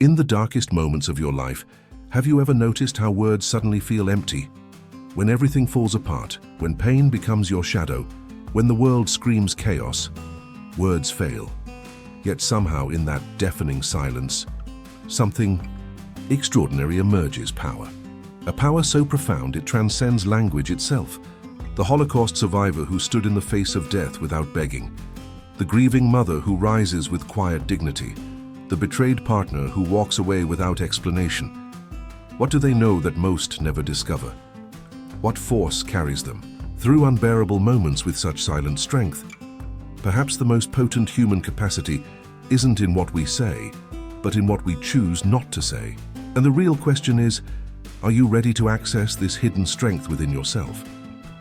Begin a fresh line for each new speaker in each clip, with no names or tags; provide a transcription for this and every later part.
In the darkest moments of your life, have you ever noticed how words suddenly feel empty? When everything falls apart, when pain becomes your shadow, when the world screams chaos, words fail. Yet somehow in that deafening silence, something extraordinary emerges: power. A power so profound it transcends language itself. The Holocaust survivor who stood in the face of death without begging. The grieving mother who rises with quiet dignity. The betrayed partner who walks away without explanation. What do they know that most never discover? What force carries them through unbearable moments with such silent strength? Perhaps the most potent human capacity isn't in what we say, but in what we choose not to say. And the real question is, are you ready to access this hidden strength within yourself?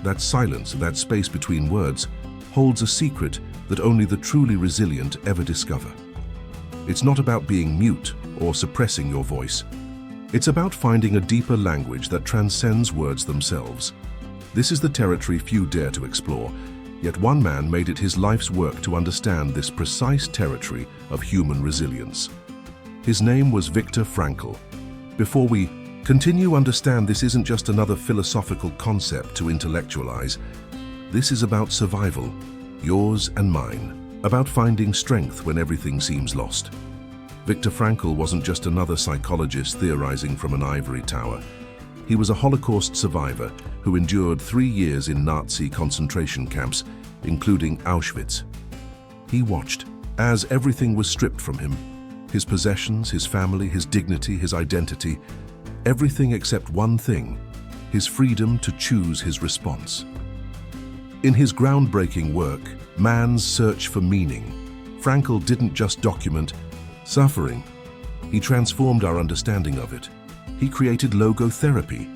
That silence, that space between words, holds a secret that only the truly resilient ever discover. It's not about being mute or suppressing your voice. It's about finding a deeper language that transcends words themselves. This is the territory few dare to explore, yet one man made it his life's work to understand this precise territory of human resilience. His name was Viktor Frankl. Before we continue, understand this isn't just another philosophical concept to intellectualize. This is about survival, yours and mine, about finding strength when everything seems lost. Viktor Frankl wasn't just another psychologist theorizing from an ivory tower. He was a Holocaust survivor who endured 3 years in Nazi concentration camps, including Auschwitz. He watched as everything was stripped from him: his possessions, his family, his dignity, his identity, everything except one thing: his freedom to choose his response. In his groundbreaking work, Man's Search for Meaning, Frankl didn't just document suffering, he transformed our understanding of it. He created logotherapy,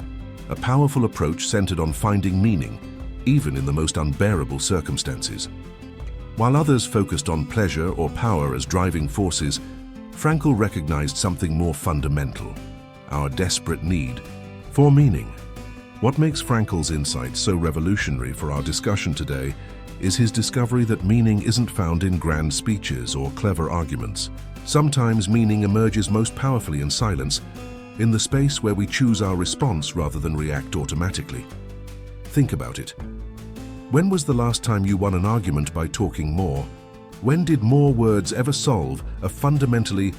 a powerful approach centered on finding meaning, even in the most unbearable circumstances. While others focused on pleasure or power as driving forces, Frankl recognized something more fundamental: our desperate need for meaning. What makes Frankl's insights so revolutionary for our discussion today is his discovery that meaning isn't found in grand speeches or clever arguments. Sometimes meaning emerges most powerfully in silence, in the space where we choose our response rather than react automatically. Think about it. When was the last time you won an argument by talking more? When did more words ever solve a fundamentally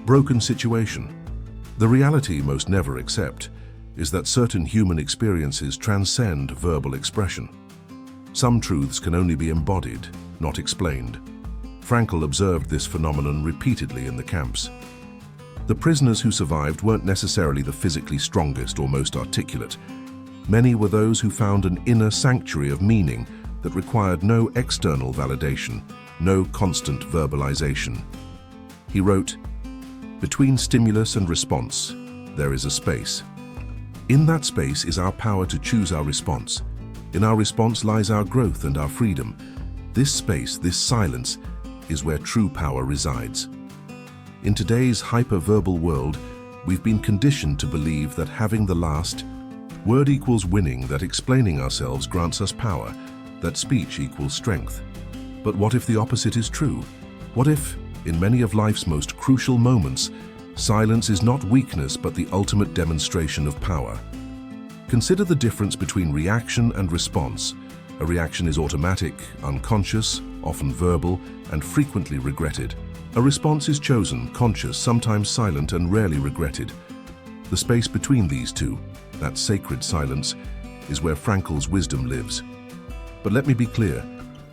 broken situation? The reality most never accept is that certain human experiences transcend verbal expression. Some truths can only be embodied, not explained. Frankl observed this phenomenon repeatedly in the camps. The prisoners who survived weren't necessarily the physically strongest or most articulate. Many were those who found an inner sanctuary of meaning that required no external validation, no constant verbalization. He wrote, "Between stimulus and response, there is a space. In that space is our power to choose our response. In our response lies our growth and our freedom. This space, this silence, is where true power resides." In today's hyper-verbal world, we've been conditioned to believe that having the last word equals winning, that explaining ourselves grants us power, that speech equals strength. But what if the opposite is true? What if, in many of life's most crucial moments, silence is not weakness but the ultimate demonstration of power? Consider the difference between reaction and response. A reaction is automatic, unconscious, often verbal, and frequently regretted. A response is chosen, conscious, sometimes silent, and rarely regretted. The space between these two, that sacred silence, is where Frankl's wisdom lives. But let me be clear,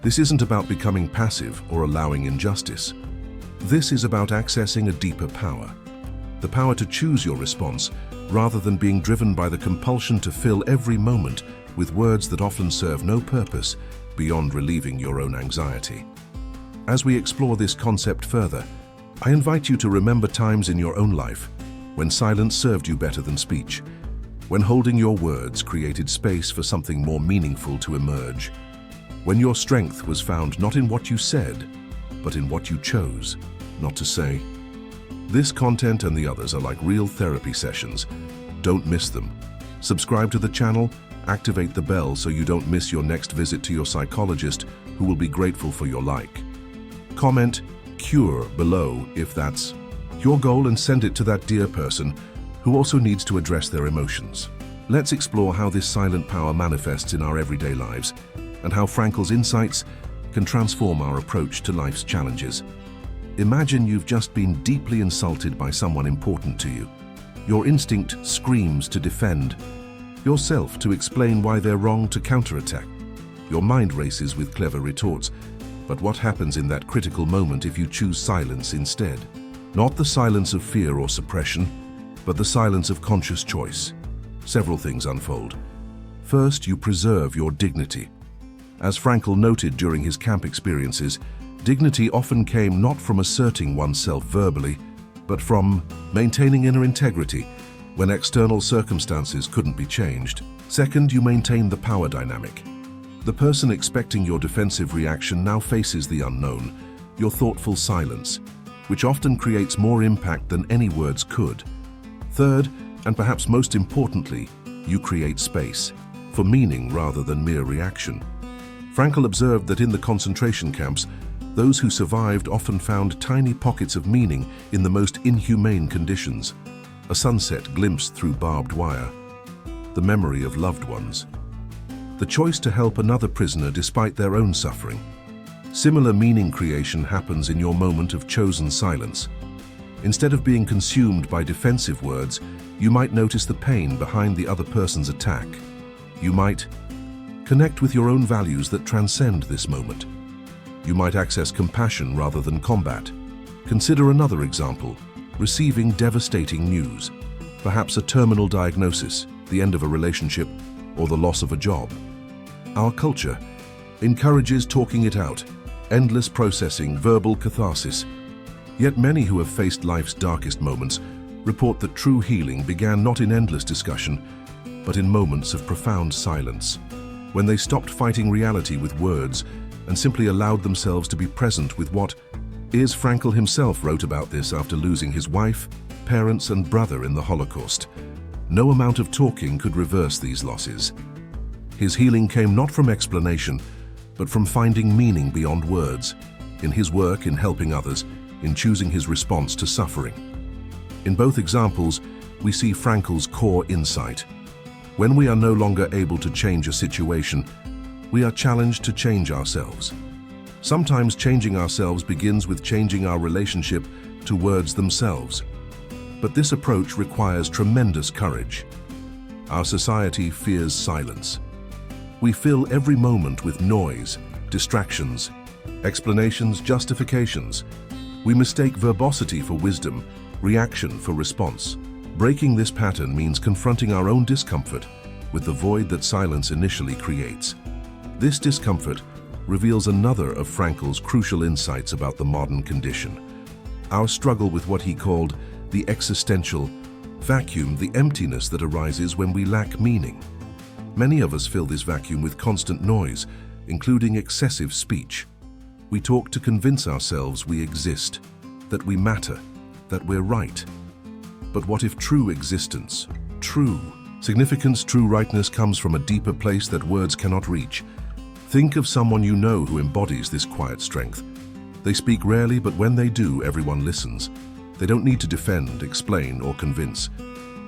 this isn't about becoming passive or allowing injustice. This is about accessing a deeper power. The power to choose your response, rather than being driven by the compulsion to fill every moment with words that often serve no purpose beyond relieving your own anxiety. As we explore this concept further, I invite you to remember times in your own life when silence served you better than speech, when holding your words created space for something more meaningful to emerge, when your strength was found not in what you said, but in what you chose not to say. This content and the others are like real therapy sessions. Don't miss them. Subscribe to the channel, activate the bell so you don't miss your next visit to your psychologist, who will be grateful for your like. Comment "cure" below if that's your goal and send it to that dear person who also needs to address their emotions. Let's explore how this silent power manifests in our everyday lives and how Frankl's insights can transform our approach to life's challenges. Imagine you've just been deeply insulted by someone important to you. Your instinct screams to defend yourself, to explain why they're wrong, to counterattack. Your mind races with clever retorts. But what happens in that critical moment if you choose silence instead? Not the silence of fear or suppression, but the silence of conscious choice. Several things unfold. First, you preserve your dignity. As Frankl noted during his camp experiences, dignity often came not from asserting oneself verbally, but from maintaining inner integrity when external circumstances couldn't be changed. Second, you maintain the power dynamic. The person expecting your defensive reaction now faces the unknown, your thoughtful silence, which often creates more impact than any words could. Third, and perhaps most importantly, you create space for meaning rather than mere reaction. Frankl observed that in the concentration camps, those who survived often found tiny pockets of meaning in the most inhumane conditions. A sunset glimpsed through barbed wire, the memory of loved ones, the choice to help another prisoner despite their own suffering. Similar meaning creation happens in your moment of chosen silence. Instead of being consumed by defensive words, you might notice the pain behind the other person's attack. You might connect with your own values that transcend this moment. You might access compassion rather than combat. Consider another example: receiving devastating news, perhaps a terminal diagnosis, the end of a relationship, or the loss of a job. Our culture encourages talking it out, endless processing, verbal catharsis. Yet many who have faced life's darkest moments report that true healing began not in endless discussion, but in moments of profound silence, when they stopped fighting reality with words and simply allowed themselves to be present with what is. Frankl himself wrote about this after losing his wife, parents, and brother in the Holocaust. No amount of talking could reverse these losses. His healing came not from explanation, but from finding meaning beyond words, in his work, in helping others, in choosing his response to suffering. In both examples, we see Frankl's core insight. When we are no longer able to change a situation, we are challenged to change ourselves. Sometimes changing ourselves begins with changing our relationship to words themselves. But this approach requires tremendous courage. Our society fears silence. We fill every moment with noise, distractions, explanations, justifications. We mistake verbosity for wisdom, reaction for response. Breaking this pattern means confronting our own discomfort with the void that silence initially creates. This discomfort reveals another of Frankl's crucial insights about the modern condition: our struggle with what he called the existential vacuum, the emptiness that arises when we lack meaning. Many of us fill this vacuum with constant noise, including excessive speech. We talk to convince ourselves we exist, that we matter, that we're right. But what if true existence, true significance, true rightness comes from a deeper place that words cannot reach? Think of someone you know who embodies this quiet strength. They speak rarely, but when they do, everyone listens. They don't need to defend, explain, or convince.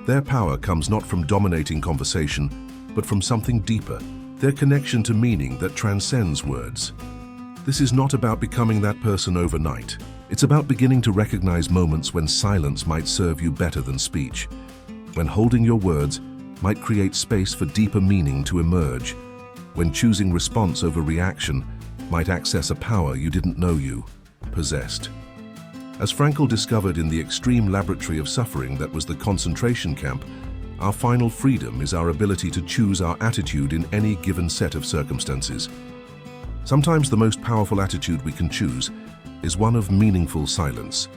Their power comes not from dominating conversation, but from something deeper, their connection to meaning that transcends words. This is not about becoming that person overnight. It's about beginning to recognize moments when silence might serve you better than speech, when holding your words might create space for deeper meaning to emerge, when choosing response over reaction might access a power you didn't know you possessed. As Frankl discovered in the extreme laboratory of suffering that was the concentration camp, our final freedom is our ability to choose our attitude in any given set of circumstances. Sometimes the most powerful attitude we can choose is one of meaningful silence.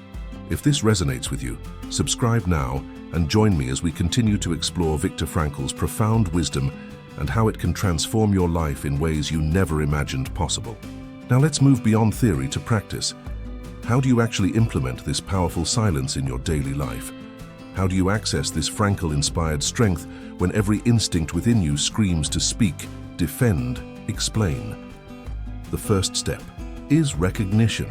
If this resonates with you, subscribe now and join me as we continue to explore Viktor Frankl's profound wisdom and how it can transform your life in ways you never imagined possible. Now let's move beyond theory to practice. How do you actually implement this powerful silence in your daily life? How do you access this Frankl-inspired strength when every instinct within you screams to speak, defend, explain? The first step is recognition.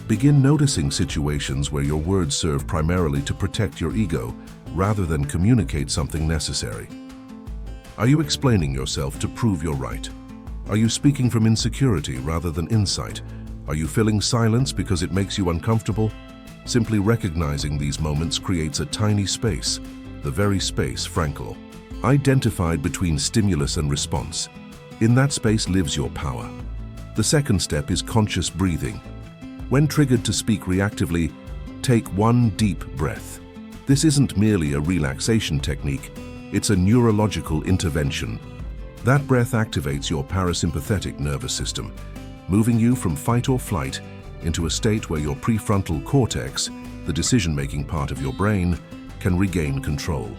Begin noticing situations where your words serve primarily to protect your ego rather than communicate something necessary. Are you explaining yourself to prove you're right? Are you speaking from insecurity rather than insight? Are you filling silence because it makes you uncomfortable? Simply recognizing these moments creates a tiny space, the very space Frankl identified between stimulus and response. In that space lives your power. The second step is conscious breathing. When triggered to speak reactively, take one deep breath. This isn't merely a relaxation technique, it's a neurological intervention. That breath activates your parasympathetic nervous system, moving you from fight or flight into a state where your prefrontal cortex, the decision-making part of your brain, can regain control.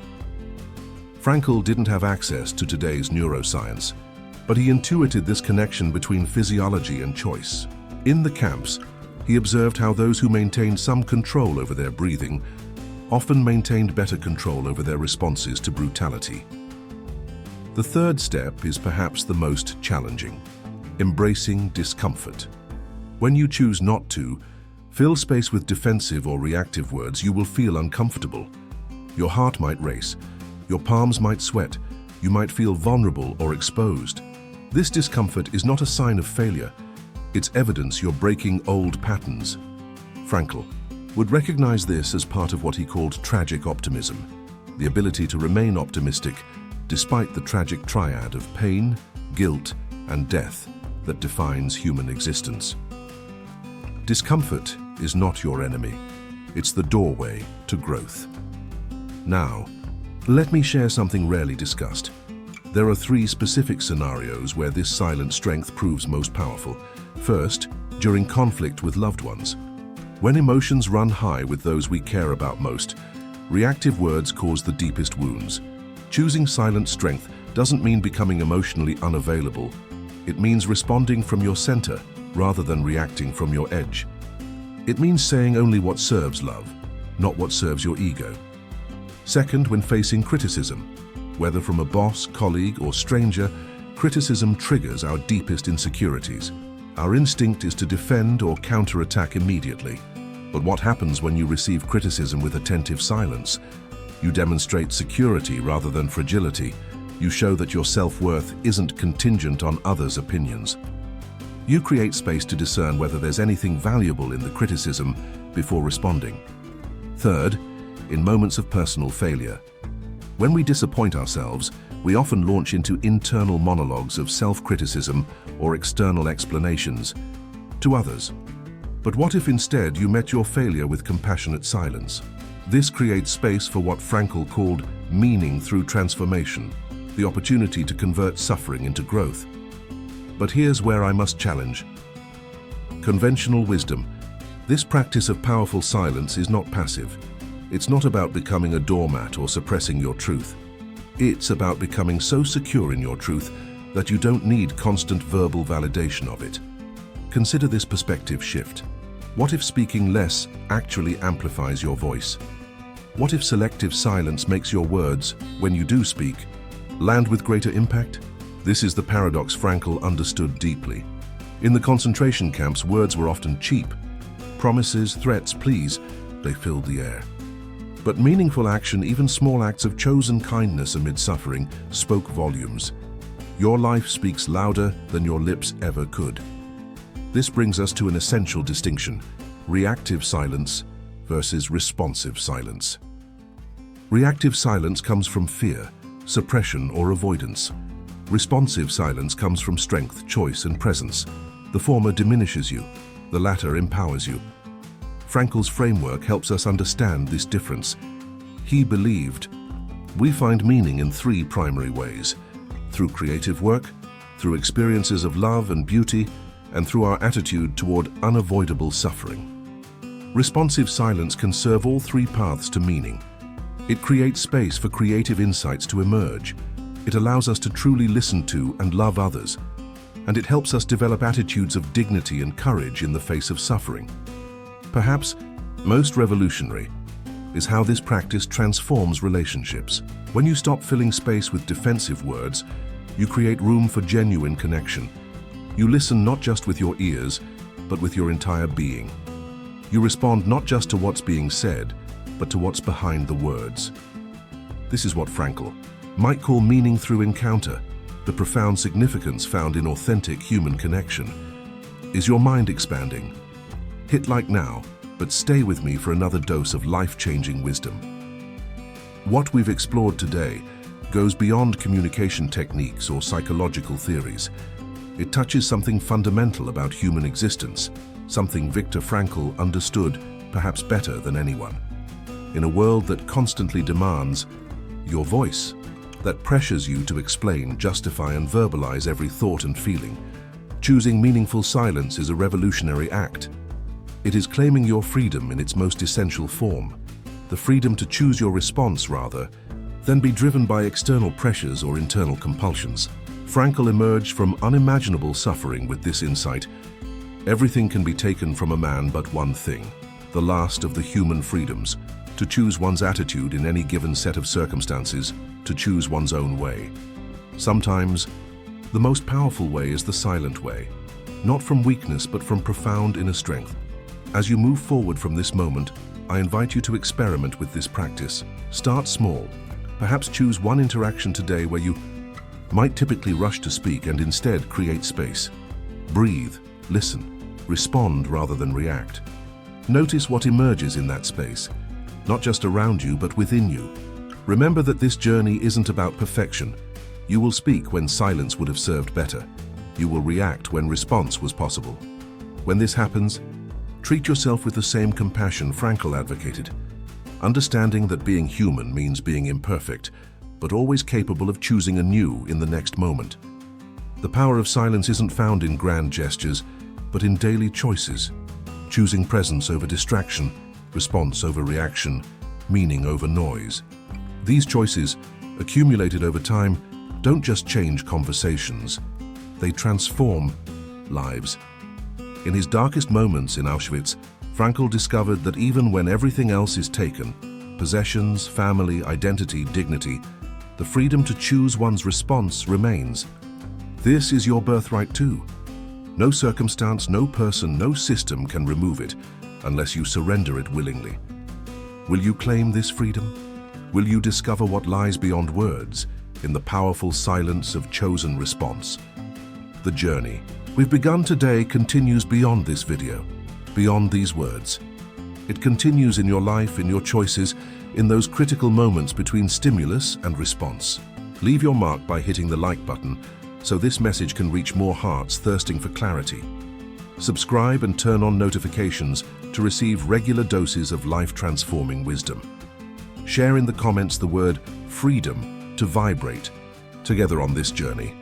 Frankl didn't have access to today's neuroscience, but he intuited this connection between physiology and choice. In the camps, he observed how those who maintained some control over their breathing often maintained better control over their responses to brutality. The third step is perhaps the most challenging: embracing discomfort. When you choose not to fill space with defensive or reactive words, you will feel uncomfortable. Your heart might race, your palms might sweat, you might feel vulnerable or exposed. This discomfort is not a sign of failure, it's evidence you're breaking old patterns. Frankl would recognize this as part of what he called tragic optimism, the ability to remain optimistic despite the tragic triad of pain, guilt, and death that defines human existence. Discomfort is not your enemy, it's the doorway to growth. Now, let me share something rarely discussed. There are 3 specific scenarios where this silent strength proves most powerful. First, during conflict with loved ones. When emotions run high with those we care about most, reactive words cause the deepest wounds. Choosing silent strength doesn't mean becoming emotionally unavailable. It means responding from your center rather than reacting from your edge. It means saying only what serves love, not what serves your ego. Second, when facing criticism, whether from a boss, colleague, or stranger, criticism triggers our deepest insecurities. Our instinct is to defend or counterattack immediately. But what happens when you receive criticism with attentive silence? You demonstrate security rather than fragility. You show that your self-worth isn't contingent on others' opinions. You create space to discern whether there's anything valuable in the criticism before responding. Third, in moments of personal failure. When we disappoint ourselves, we often launch into internal monologues of self-criticism or external explanations to others. But what if instead you met your failure with compassionate silence? This creates space for what Frankl called meaning through transformation, the opportunity to convert suffering into growth. But here's where I must challenge conventional wisdom. This practice of powerful silence is not passive. It's not about becoming a doormat or suppressing your truth. It's about becoming so secure in your truth that you don't need constant verbal validation of it. Consider this perspective shift. What if speaking less actually amplifies your voice? What if selective silence makes your words, when you do speak, land with greater impact? This is the paradox Frankl understood deeply. In the concentration camps, words were often cheap. Promises, threats, pleas, they filled the air. But meaningful action, even small acts of chosen kindness amid suffering, spoke volumes. Your life speaks louder than your lips ever could. This brings us to an essential distinction: reactive silence versus responsive silence. Reactive silence comes from fear, suppression, or avoidance. Responsive silence comes from strength, choice, and presence. The former diminishes you, the latter empowers you. Frankl's framework helps us understand this difference. He believed, we find meaning in 3 primary ways: through creative work, through experiences of love and beauty, and through our attitude toward unavoidable suffering. Responsive silence can serve all 3 paths to meaning. It creates space for creative insights to emerge. It allows us to truly listen to and love others, and it helps us develop attitudes of dignity and courage in the face of suffering. Perhaps most revolutionary is how this practice transforms relationships. When you stop filling space with defensive words, you create room for genuine connection. You listen not just with your ears, but with your entire being. You respond not just to what's being said, but to what's behind the words. This is what Frankl might call meaning through encounter, the profound significance found in authentic human connection. Is your mind expanding? Hit like now, but stay with me for another dose of life-changing wisdom. What we've explored today goes beyond communication techniques or psychological theories. It touches something fundamental about human existence, something Viktor Frankl understood perhaps better than anyone. In a world that constantly demands your voice, that pressures you to explain, justify, and verbalize every thought and feeling, choosing meaningful silence is a revolutionary act. It is claiming your freedom in its most essential form, the freedom to choose your response rather than be driven by external pressures or internal compulsions. Frankl emerged from unimaginable suffering with this insight. Everything can be taken from a man but one thing, the last of the human freedoms, to choose one's attitude in any given set of circumstances, to choose one's own way. Sometimes, the most powerful way is the silent way, not from weakness but from profound inner strength. As you move forward from this moment, I invite you to experiment with this practice. Start small. Perhaps choose one interaction today where you might typically rush to speak and instead create space. Breathe, listen, respond rather than react. Notice what emerges in that space, not just around you but within you. Remember that this journey isn't about perfection. You will speak when silence would have served better. You will react when response was possible. When this happens, treat yourself with the same compassion Frankl advocated, understanding that being human means being imperfect, but always capable of choosing anew in the next moment. The power of silence isn't found in grand gestures, but in daily choices, choosing presence over distraction, response over reaction, meaning over noise. These choices, accumulated over time, don't just change conversations, they transform lives. In his darkest moments in Auschwitz, Frankl discovered that even when everything else is taken, possessions, family, identity, dignity, the freedom to choose one's response remains. This is your birthright too. No circumstance, no person, no system can remove it unless you surrender it willingly. Will you claim this freedom? Will you discover what lies beyond words in the powerful silence of chosen response? The journey we've begun today continues beyond this video, beyond these words. It continues in your life, in your choices, in those critical moments between stimulus and response. Leave your mark by hitting the like button so this message can reach more hearts thirsting for clarity. Subscribe and turn on notifications to receive regular doses of life-transforming wisdom. Share in the comments the word freedom to vibrate together on this journey.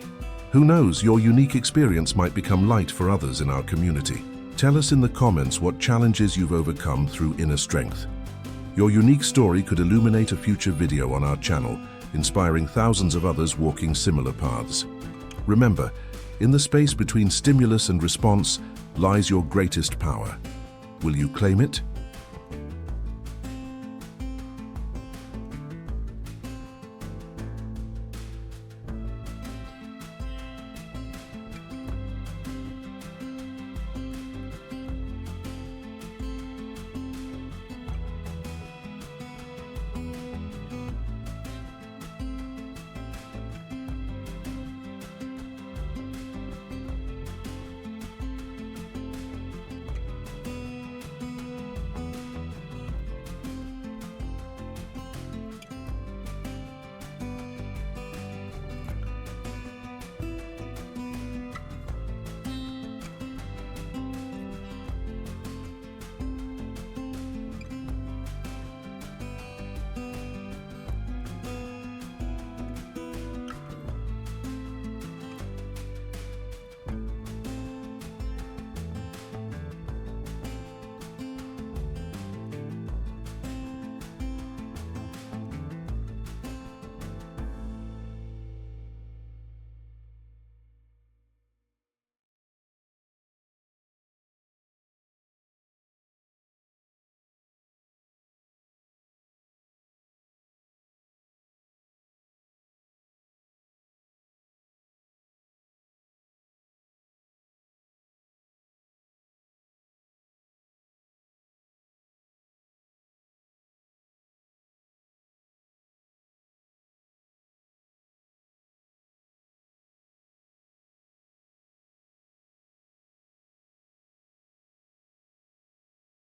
Who knows, your unique experience might become light for others in our community. Tell us in the comments what challenges you've overcome through inner strength. Your unique story could illuminate a future video on our channel, inspiring thousands of others walking similar paths. Remember, in the space between stimulus and response lies your greatest power. Will you claim it?